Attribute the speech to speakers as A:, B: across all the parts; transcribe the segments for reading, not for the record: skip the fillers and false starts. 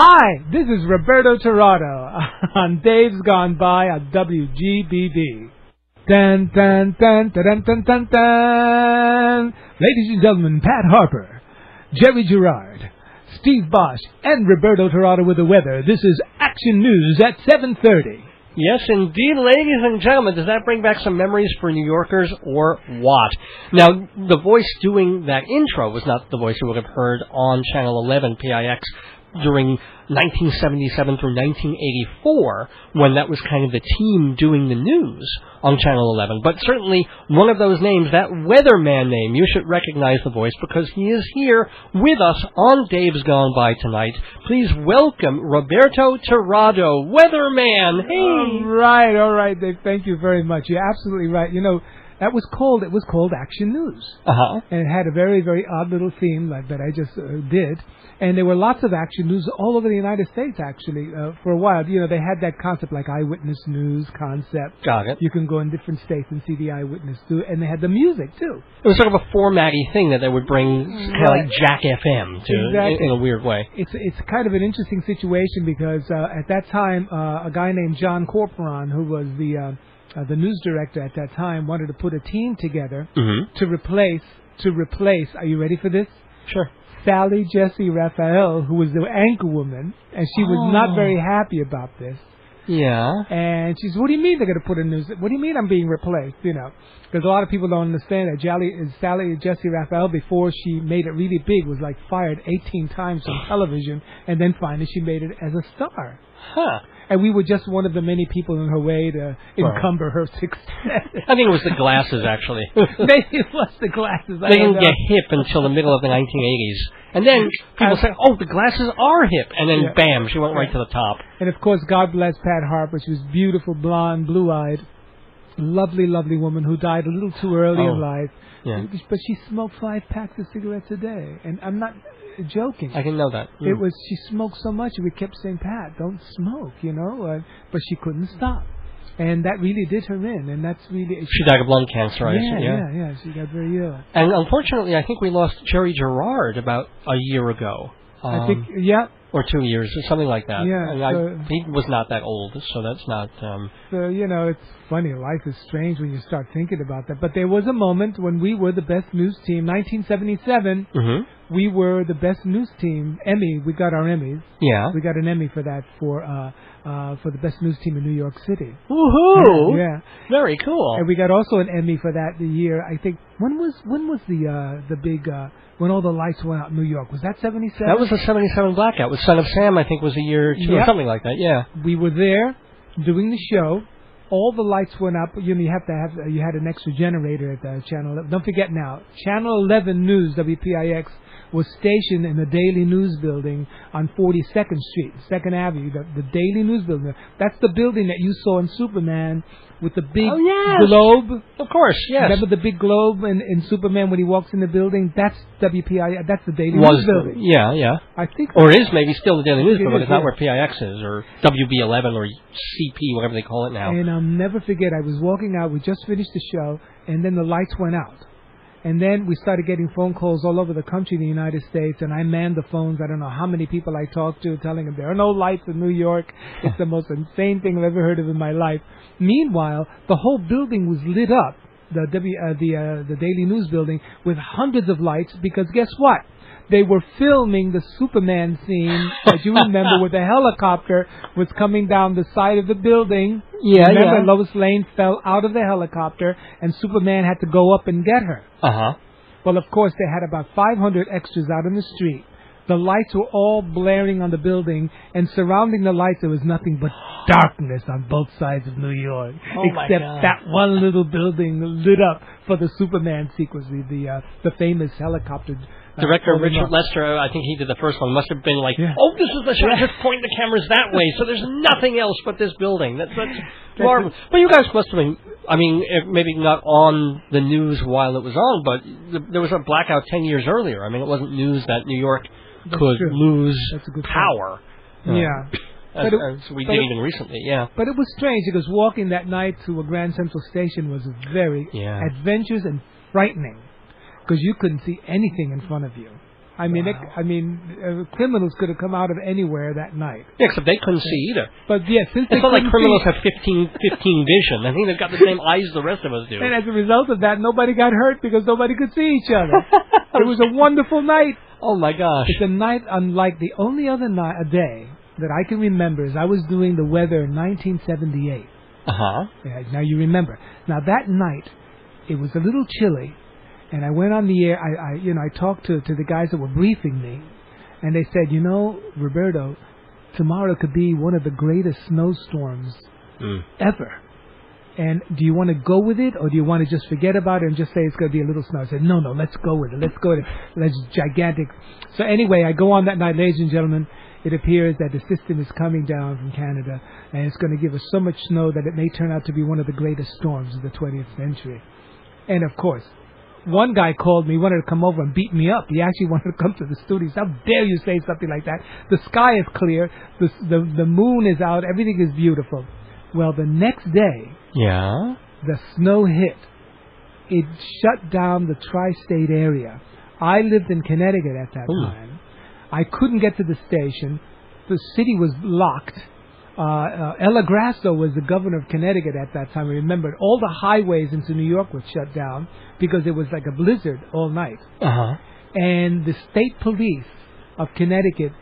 A: Hi, this is Roberto Tirado on Dave's Gone By on WGBB. Dun, dun, dun, dun, dun, dun, dun. Ladies and gentlemen, Pat Harper, Jerry Gerard, Steve Bosch, and Roberto Tirado with the weather. This is Action News at 7:30.
B: Yes, indeed, ladies and gentlemen. Does that bring back some memories for New Yorkers or what? Now, the voice doing that intro was not the voice you would have heard on Channel 11 PIX during 1977 through 1984, when that was kind of the team doing the news on Channel 11. But certainly one of those names, that Weatherman name, you should recognize the voice because he is here with us on Dave's Gone By tonight. Please welcome Roberto Tirado, Weatherman. Hey!
A: All right, Dave, thank you very much. You're absolutely right. You know, it was called Action News.
B: Uh-huh.
A: And it had a very, very odd little theme that I just did. And there were lots of action news all over the United States, actually, for a while. You know, they had that concept like eyewitness news concept.
B: Got it.
A: You can go in different states and see the eyewitness too. And they had the music, too.
B: It was sort of a formatty thing that they would bring, kind of like Jack FM to,
A: exactly.
B: in a weird way.
A: It's kind of an interesting situation because at that time, a guy named John Corporon, who was the news director at that time, wanted to put a team together to replace. Are you ready for this?
B: Sure.
A: Sally Jesse Raphael, who was the anchor woman, and she was not very happy about this.
B: Yeah.
A: And she said, "What do you mean they're going to put a news? What do you mean I'm being replaced?" You know, because a lot of people don't understand that Sally Jesse Raphael, before she made it really big, was like fired 18 times from television, and then finally she made it as a star.
B: Huh.
A: And we were just one of the many people in her way to encumber her success.
B: I think it was the glasses, actually.
A: Maybe it was the glasses.
B: They didn't get hip until the middle of the 1980s. And then people said, oh, the glasses are hip. And then, bam, she went right to the top.
A: And, of course, God bless Pat Harper. She was beautiful, blonde, blue-eyed, lovely, lovely woman who died a little too early in life.
B: Yeah.
A: But she smoked 5 packs of cigarettes a day. And I'm not joking.
B: I didn't know that.
A: It was, she smoked so much, we kept saying, Pat, don't smoke, you know. But she couldn't stop. And that really did her in, and that's really...
B: She died of lung cancer, I assume.
A: Yeah, she got very ill.
B: And unfortunately, I think we lost Jerry Gerard about a year ago.
A: I think,
B: or 2 years, or something like that.
A: Yeah.
B: And he was not that old, so that's not...
A: So, you know, it's funny. Life is strange when you start thinking about that. But there was a moment when we were the best news team. 1977, we were the best news team. Emmy, we got our Emmys.
B: Yeah.
A: We got an Emmy for that, for the best news team in New York City.
B: Woohoo!
A: Yeah.
B: Very cool.
A: And we got also an Emmy for that the year, I think, when was the big... when all the lights went out in New York. Was that 77? That
B: was the 77 blackout. With Son of Sam, I think, was a year or two or something like that, yeah.
A: We were there doing the show. All the lights went up. You know, you had an extra generator at the Channel 11. Don't forget now, Channel 11 News, WPIX, was stationed in the Daily News Building on 42nd Street, 2nd Avenue, the Daily News Building. That's the building that you saw in Superman with the big globe.
B: Of course, yes.
A: Remember the big globe in Superman when he walks in the building? That's WPIX. That's the Daily News Building.
B: Yeah.
A: I think
B: or it is maybe still the Daily News Building, but it's not where PIX is, or WB11, or CP, whatever they call it now.
A: And I'll never forget, I was walking out, we just finished the show, and then the lights went out. And then we started getting phone calls all over the country in the United States, and I manned the phones. I don't know how many people I talked to, telling them there are no lights in New York. It's the most insane thing I've ever heard of in my life. Meanwhile, the whole building was lit up, the Daily News Building, with hundreds of lights, because guess what? They were filming the Superman scene that you remember where the helicopter was coming down the side of the building. Remember Lois Lane fell out of the helicopter and Superman had to go up and get her. Well, of course, they had about 500 extras out on the street. The lights were all blaring on the building, and surrounding the lights there was nothing but darkness on both sides of New York. Except that one little building lit up for the Superman sequence, the famous helicopter.
B: Director Richard Lester, I think he did the first one, must have been like, oh, this is the shot, just point the cameras that way, so there's nothing else but this building. That's marvelous. But you guys must have been, I mean, maybe not on the news while it was on, but there was a blackout 10 years earlier. I mean, it wasn't news that New York could lose power. As we did even recently,
A: But it was strange, because walking that night to a Grand Central Station was very adventurous and frightening, because you couldn't see anything in front of you. I mean, criminals could have come out of anywhere that night.
B: Yeah, except they couldn't see either.
A: But yeah, since
B: it's not like criminals have 15 vision. I think they've got the same eyes the rest of us do.
A: And as a result of that, nobody got hurt because nobody could see each other. It was a wonderful night.
B: Oh my gosh!
A: It's a night unlike the only other day that I can remember is I was doing the weather in 1978. Yeah, now you remember. Now that night, it was a little chilly. And I went on the air. I talked to the guys that were briefing me, and they said, Roberto, tomorrow could be one of the greatest snowstorms ever. And do you want to go with it, or do you want to just forget about it and just say it's going to be a little snow? I said, no, let's go with it. Let's go with it. Let's gigantic. So anyway, I go on that night, ladies and gentlemen. It appears that the system is coming down from Canada, and it's going to give us so much snow that it may turn out to be one of the greatest storms of the 20th century. And of course, one guy called me, wanted to come over and beat me up. He actually wanted to come to the studios. How dare you say something like that? The sky is clear. The moon is out. Everything is beautiful. Well, the next day, the snow hit. It shut down the tri-state area. I lived in Connecticut at that time. I couldn't get to the station. The city was locked. Ella Grasso was the governor of Connecticut at that time. I remember all the highways into New York were shut down because it was like a blizzard all night. And the state police of Connecticut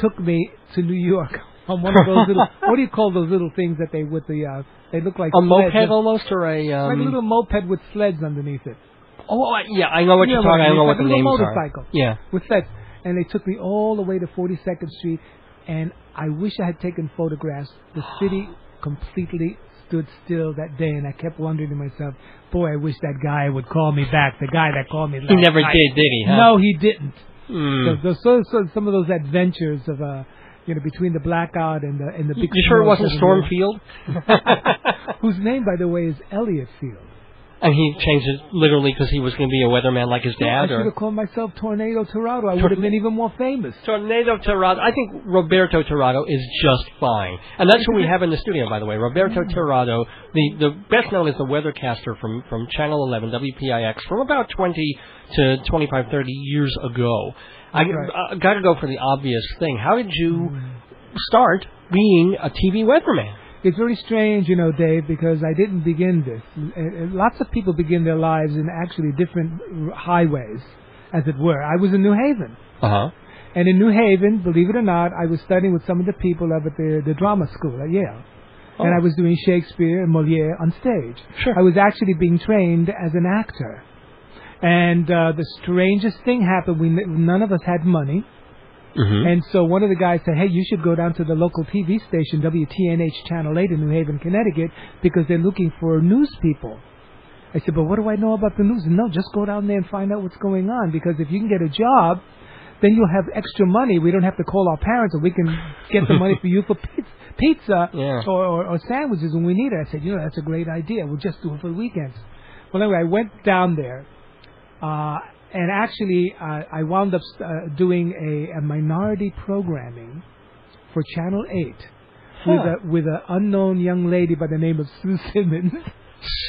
A: took me to New York on one of those little, what do you call those little things that they look like
B: a
A: sleds.
B: Moped almost, or a
A: like a little moped with sleds underneath it.
B: Oh yeah, I know what you're talking. I know what the names
A: motorcycle.
B: are. Yeah,
A: with sleds, and they took me all the way to 42nd Street, and I wish I had taken photographs. The city completely stood still that day, and I kept wondering to myself, boy, I wish that guy would call me back. The guy that called me last
B: night. He never
A: night.
B: did he? Huh?
A: No, he didn't. So some of those adventures of between the blackout and the big.
B: You sure it wasn't Stormfield?
A: Whose name, by the way, is Elliott Field.
B: And he changed it literally because he was going to be a weatherman like his dad?
A: I should have called myself Tornado Tirado. I would have been even more famous.
B: Tornado Tirado. I think Roberto Tirado is just fine. And that's who we have in the studio, by the way. Roberto Tirado, the best known as the weathercaster from Channel 11, WPIX, from about 20 to 25, 30 years ago. I got to go for the obvious thing. How did you start being a TV weatherman?
A: It's very strange, Dave, because I didn't begin this. Lots of people begin their lives in actually different highways, as it were. I was in New Haven. And in New Haven, believe it or not, I was studying with some of the people up at the drama school at Yale. And I was doing Shakespeare and Moliere on stage. I was actually being trained as an actor. And the strangest thing happened. None of us had money. And so one of the guys said, hey, you should go down to the local TV station, WTNH Channel 8 in New Haven, Connecticut, because they're looking for news people. I said, but what do I know about the news? No, just go down there and find out what's going on, because if you can get a job, then you'll have extra money. We don't have to call our parents, or we can get the money for you for pizza or sandwiches when we need it. I said, that's a great idea. We'll just do it for the weekends. Well, anyway, I went down there. And actually, I wound up doing a minority programming for Channel 8 with an unknown young lady by the name of Sue Simmons.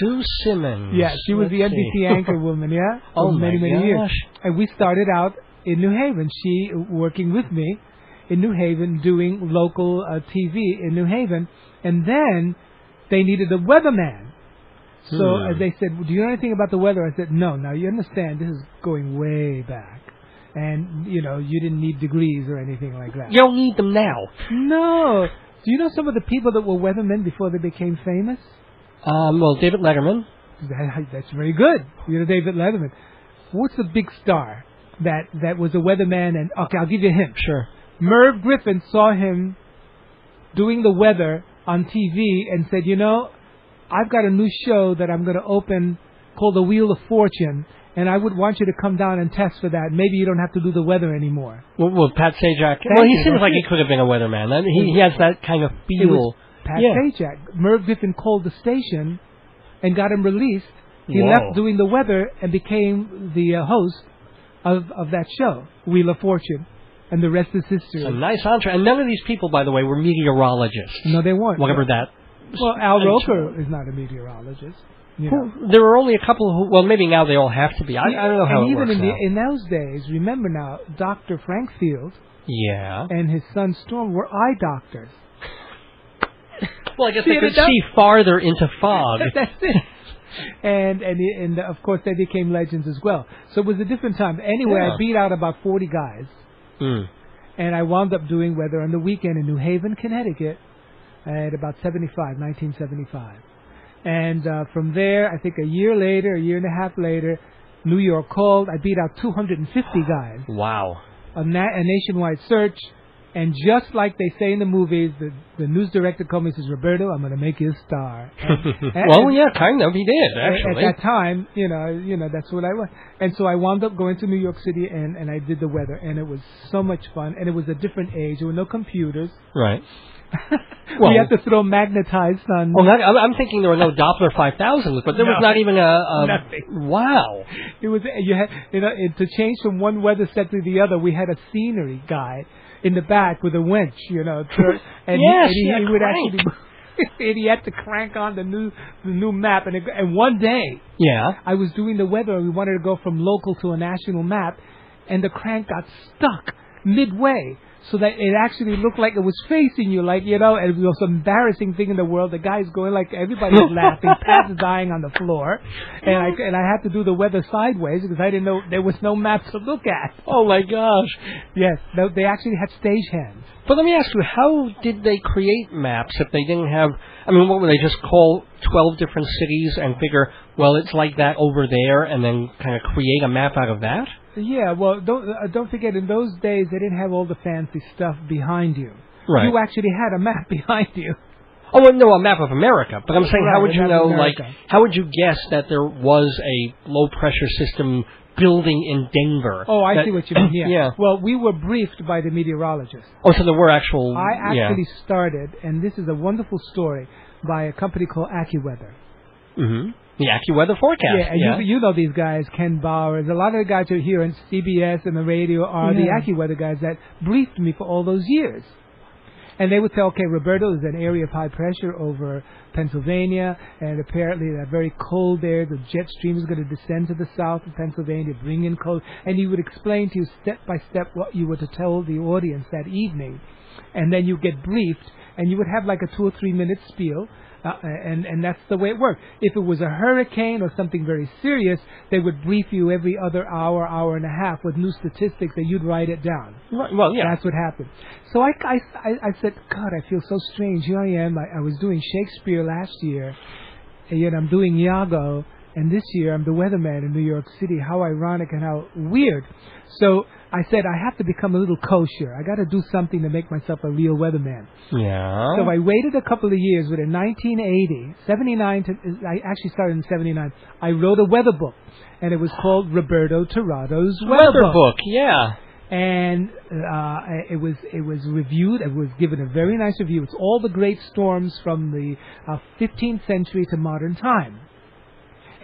B: Sue Simmons.
A: Yeah, she was the NBC anchor woman, for many years. And we started out in New Haven. She working with me in New Haven, doing local TV in New Haven. And then they needed a weatherman. So they said, do you know anything about the weather? I said, no. Now, you understand, this is going way back. And, you didn't need degrees or anything like that.
B: You don't need them now.
A: No. Do you know some of the people that were weathermen before they became famous?
B: Well, David Letterman.
A: That's very good. David Letterman. What's the big star that was a weatherman? And okay, I'll give you a hint.
B: Sure.
A: Merv Griffin saw him doing the weather on TV and said, I've got a new show that I'm going to open called The Wheel of Fortune, and I would want you to come down and test for that. Maybe you don't have to do the weather anymore.
B: Well, Pat Sajak. He seems like he could have been a weatherman. I mean, he has that kind of feel.
A: It was Pat Sajak. Merv Griffin called the station and got him released. He left doing the weather and became the host of that show, Wheel of Fortune. And the rest is history.
B: It's a nice entree. And none of these people, by the way, were meteorologists.
A: No, they weren't.
B: Whatever that.
A: Well, Al Roker is not a meteorologist. You know.
B: There were only a couple who, well, maybe now they all have to be. I don't know how
A: and
B: it
A: even
B: works now.
A: in those days, remember now, Dr. Frank Field and his son Storm were eye doctors.
B: Well, I guess they could see farther into fog.
A: That's it. And of course, they became legends as well. So it was a different time. Anyway, I beat out about 40 guys. And I wound up doing weather on the weekend in New Haven, Connecticut at about 1975. And from there, I think a year and a half later, New York called. I beat out 250 guys.
B: Wow.
A: A nationwide search. And just like they say in the movies, the news director called me and says, Roberto, I'm going to make you a star.
B: Well, yeah, kind of. He did, actually.
A: At that time, you know, that's what I was. And so I wound up going to New York City, and I did the weather. And it was so much fun. And it was a different age. There were no computers.
B: Right.
A: We had to throw magnetized on.
B: Well, I'm thinking there were no Doppler 5000s, but there was not even
A: nothing.
B: Wow.
A: It was, you had, to change from one weather set to the other, we had a scenery guy in the back with a winch, and he would actually, and he had to crank on the new map. And one day, I was doing the weather, and we wanted to go from local to a national map, and the crank got stuck midway, so that it actually looked like it was facing you, and it was the most embarrassing thing in the world. The guy's going everybody was laughing, Pat's dying on the floor, and I had to do the weather sideways because I didn't know there was no map to look at.
B: Oh my gosh!
A: Yes, they actually had stagehands.
B: But let me ask you, how did they create maps if they didn't have? I mean, what would they just call 12 different cities and figure, well, it's like that over there, and then kind of create a map out of that?
A: Yeah, well, don't forget, in those days, they didn't have all the fancy stuff behind you.
B: Right.
A: You actually had a map behind you.
B: Oh, well, no, a map of America. But I'm saying,
A: right,
B: how would you know, how would you guess that there was a low-pressure system building in Denver?
A: Oh, I see what you mean,
B: yeah.
A: Well, we were briefed by the meteorologists.
B: Oh, so there were actual...
A: I actually started, and this is a wonderful story, by a company called AccuWeather.
B: Mm-hmm. The AccuWeather forecast.
A: Yeah, and you know these guys, Ken Bowers. A lot of the guys who are here on CBS and the radio are the AccuWeather guys that briefed me for all those years. And they would say, okay, Roberto, there's an area of high pressure over Pennsylvania, and apparently that very cold there, the jet stream is going to descend to the south of Pennsylvania, bring in cold. And he would explain to you step by step what you were to tell the audience that evening. And then you get briefed, and you would have like a 2 or 3 minute spiel. And that's the way it worked. If it was a hurricane or something very serious, they would brief you every other hour and a half with new statistics, and you'd write it down.
B: Well, yeah.
A: That's what happened. So I said, God, I feel so strange. Here I am. I was doing Shakespeare last year, and yet I'm doing Iago, and this year I'm the weatherman in New York City. How ironic and how weird. So I said, I have to become a little kosher. I got to do something to make myself a real weatherman.
B: Yeah.
A: So I waited a couple of years. But in 79, I actually started in 79. I wrote a weather book, and it was called Roberto Tirado's Weather Book.
B: Yeah.
A: And it was reviewed. It was given a very nice review. It's all the great storms from the 15th century to modern time.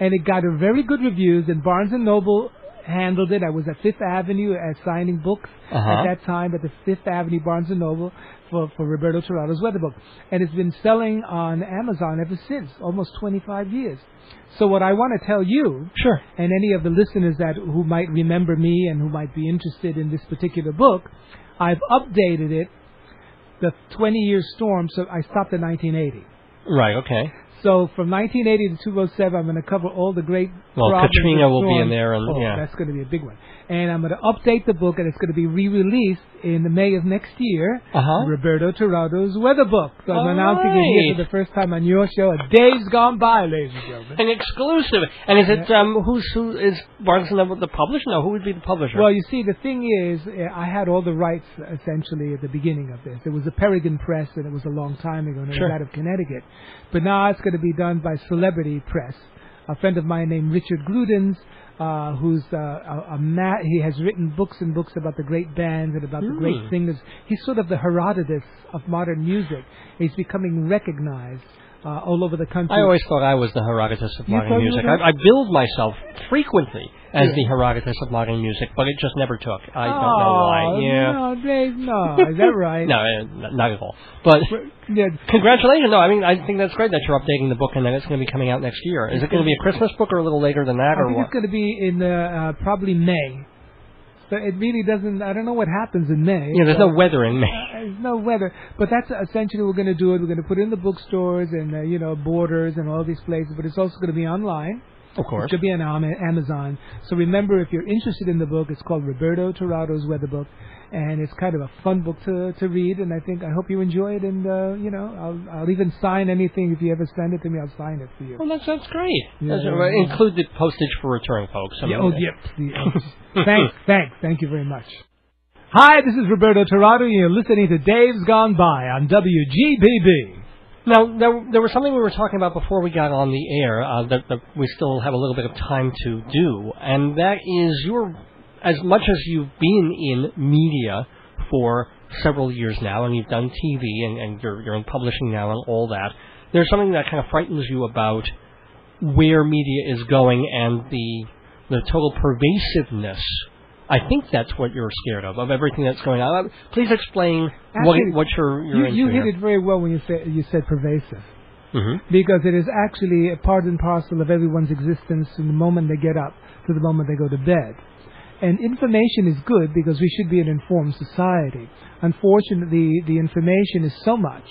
A: And it got a very good reviews, and Barnes & Noble handled it. I was at Fifth Avenue signing books at that time at the Fifth Avenue Barnes & Noble for Roberto Tirado's Weather Book. And it's been selling on Amazon ever since, almost 25 years. So what I want to tell you, and any of the listeners who might remember me and who might be interested in this particular book, I've updated it, the 20-year storm, so I stopped in 1980.
B: Right, okay.
A: So from 1980 to 2007, I'm going to cover all the great problems.
B: Katrina will be in there.
A: That's going to be a big one. And I'm going to update the book, and it's going to be re-released in May of next year. Roberto Tirado's Weather Book. So I'm announcing it here for the first time on your show. A day's gone by, ladies and gentlemen.
B: An exclusive. And is it who is Barnes & Noble the publisher? No, who would be the publisher?
A: Well, you see, the thing is, I had all the rights essentially at the beginning of this. It was a Peregrine Press, and it was a long time ago, and it was out of Connecticut. But now it's going to be done by Celebrity Press. A friend of mine named Richard Gludens, who's he has written books and books about the great bands and about the great singers. He's sort of the Herodotus of modern music. He's becoming recognized all over the country.
B: I always thought I was the Herodotus of modern music. I billed myself frequently as the Herodotus of modern music, but it just never took. I don't know why. Yeah.
A: No, Dave, no. Is that right?
B: No, not at all. But congratulations. No, I mean, I think that's great that you're updating the book and that it's going to be coming out next year. Is it going to be a Christmas book or a little later than that?
A: I think it's going to be in probably May. So it really doesn't, I don't know what happens in May.
B: Yeah, there's no weather in May.
A: There's no weather. But that's essentially what we're going to do. We're going to put it in the bookstores and, Borders and all these places. But it's also going to be online.
B: Of course.
A: It's going to be on Amazon. So remember, if you're interested in the book, it's called Roberto Tirado's Weather Book. And it's kind of a fun book to read. And I hope you enjoy it. And, I'll even sign anything. If you ever send it to me, I'll sign it for you.
B: Well, that's great.
A: Yeah.
B: Include the postage for return, folks.
A: Thanks. Thank you very much. Hi, this is Roberto Tirado, and you're listening to Dave's Gone By on WGBB.
B: Now, there was something we were talking about before we got on the air that we still have a little bit of time to do, and that is as much as you've been in media for several years now, and you've done TV, and you're in publishing now and all that, there's something that kind of frightens you about where media is going and the total pervasiveness. I think that's what you're scared of everything that's going on. Please explain what you're into.
A: You hit it very well when you said pervasive.
B: Mm-hmm.
A: Because it is actually a part and parcel of everyone's existence from the moment they get up to the moment they go to bed. And information is good because we should be an informed society. Unfortunately, the information is so much,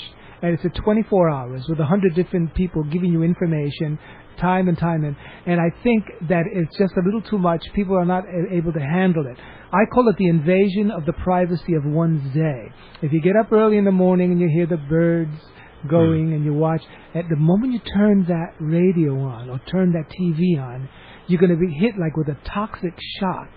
A: and it's at 24 hours with 100 different people giving you information time and time, and I think that it's just a little too much. People are not able to handle it. I call it the invasion of the privacy of one's day. If you get up early in the morning and you hear the birds going and you watch, at the moment you turn that radio on or turn that TV on, you're going to be hit like with a toxic shock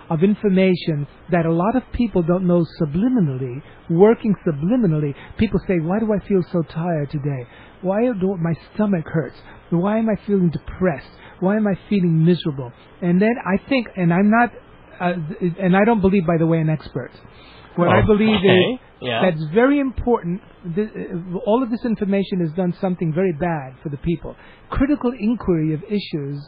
A: of information that a lot of people don't know subliminally, working subliminally. People say, why do I feel so tired today? Why do my stomach hurts? Why am I feeling depressed? Why am I feeling miserable? And then I think, and I'm not, and I don't believe, by the way, in experts. What I believe is that's very important. All of this information has done something very bad for the people. Critical inquiry of issues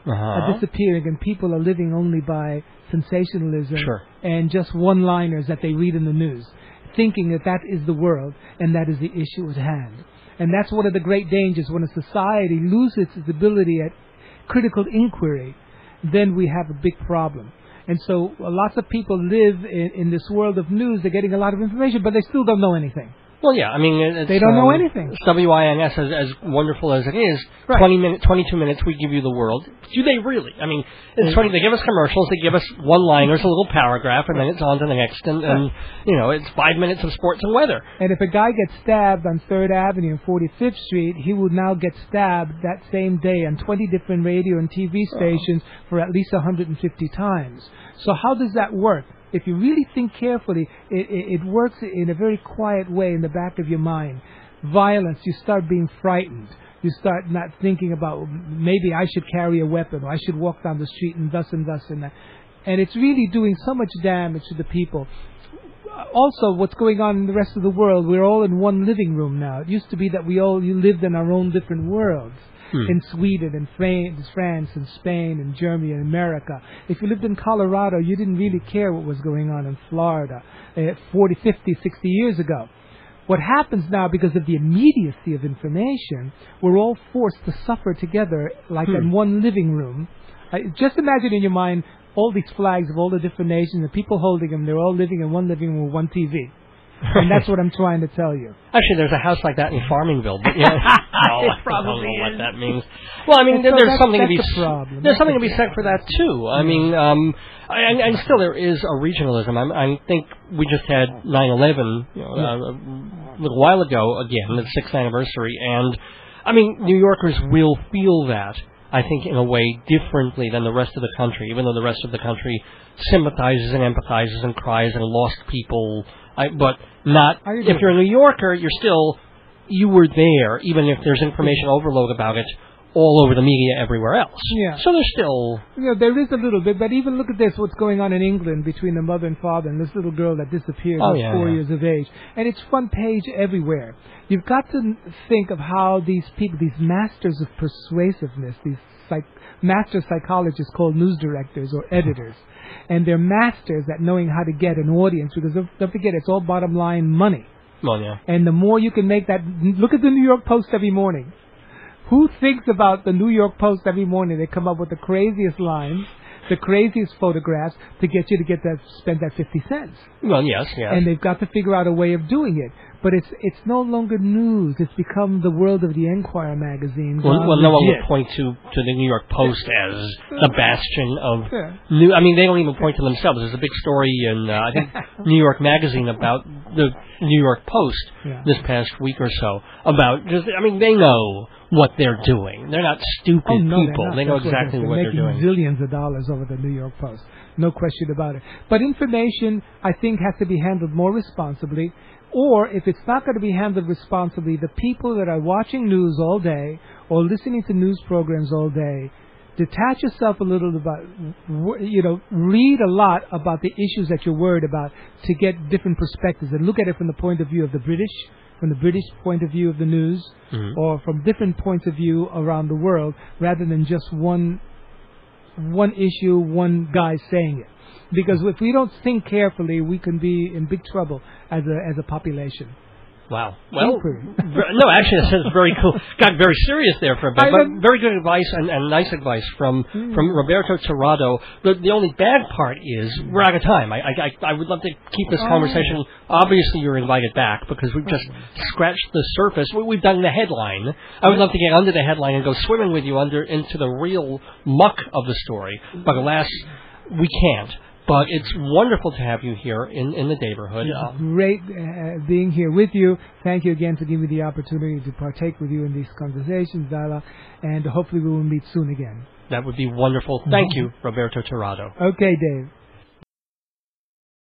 A: are disappearing, and people are living only by sensationalism and just one-liners that they read in the news, thinking that is the world and that is the issue at hand. And that's one of the great dangers. When a society loses its ability at critical inquiry, then we have a big problem. And so lots of people live in this world of news. They're getting a lot of information, but they still don't know anything.
B: Well, yeah, I mean, it's,
A: they don't know anything.
B: WINS, as wonderful as it is, 22 minutes, we give you the world. Do they really? I mean, it's funny, they give us commercials, they give us one-liners, a little paragraph, and then it's on to the next, and it's 5 minutes of sports and weather. And
A: if a guy gets stabbed on 3rd Avenue and 45th Street, he would now get stabbed that same day on 20 different radio and TV stations for at least 150 times. So how does that work? If you really think carefully, it works in a very quiet way in the back of your mind. Violence, you start being frightened. You start not thinking about, maybe I should carry a weapon, or I should walk down the street, and thus and thus and that. And it's really doing so much damage to the people. Also, what's going on in the rest of the world, we're all in one living room now. It used to be that you lived in our own different worlds. In Sweden and France and Spain and Germany and America. If you lived in Colorado, you didn't really care what was going on in Florida 40, 50, 60 years ago. What happens now, because of the immediacy of information, we're all forced to suffer together like in one living room. Just imagine in your mind all these flags of all the different nations, and people holding them, they're all living in one living room with one TV. And that's what I'm trying to tell you.
B: Actually, there's a house like that in Farmingville, but I don't know what that means. Well, I mean, there's something to be said for that too. I mean, and still there is a regionalism. I think we just had 9/11 a little while ago again, the 6th anniversary, and I mean, New Yorkers will feel that, I think, in a way differently than the rest of the country, even though the rest of the country sympathizes and empathizes and cries and lost people. But not, if you're a New Yorker, you were there, even if there's information overload about it all over the media everywhere else.
A: Yeah.
B: So there's still...
A: there is a little bit, but even look at this, what's going on in England between the mother and father and this little girl that disappeared at 4 years of age. And it's front page everywhere. You've got to think of how these people, these masters of persuasiveness, these master psychologists called news directors or editors. And they're masters at knowing how to get an audience, because don't forget, it's all bottom line money.
B: Well, yeah.
A: And the more you can make that, look at the New York Post every morning. Who thinks about the New York Post every morning? They come up with the craziest lines, the craziest photographs to get you to spend that 50 cents.
B: Well, yes.
A: And they've got to figure out a way of doing it. But it's no longer news. It's become the world of the Enquirer magazine.
B: Well, no one will point to the New York Post as the bastion of new. I mean, they don't even point to themselves. There's a big story in I think New York Magazine about the New York Post this past week or so about just. I mean, they know what they're doing. They're not stupid people. They know exactly what they're doing.
A: They're making zillions of dollars over the New York Post. No question about it. But information, I think, has to be handled more responsibly. Or, if it's not going to be handled responsibly, the people that are watching news all day or listening to news programs all day, detach yourself a little about, read a lot about the issues that you're worried about to get different perspectives and look at it from the point of view of the British, from the British point of view of the news, or from different points of view around the world, rather than just one issue, one guy saying it. Because if we don't think carefully, we can be in big trouble as a population.
B: Wow. Well, no, actually, that sounds very cool. Got very serious there for a bit, but very good advice and nice advice from Roberto Tirado. The only bad part is we're out of time. I would love to keep this conversation. Obviously, you're invited back because we've just scratched the surface. We've done the headline. I would love to get under the headline and go swimming with you into the real muck of the story, but alas, we can't. But it's wonderful to have you here in the neighborhood.
A: It's great being here with you. Thank you again for giving me the opportunity to partake with you in these conversations, Dala, and hopefully we will meet soon again.
B: That would be wonderful. Thank you, Roberto Tirado.
A: Okay, Dave.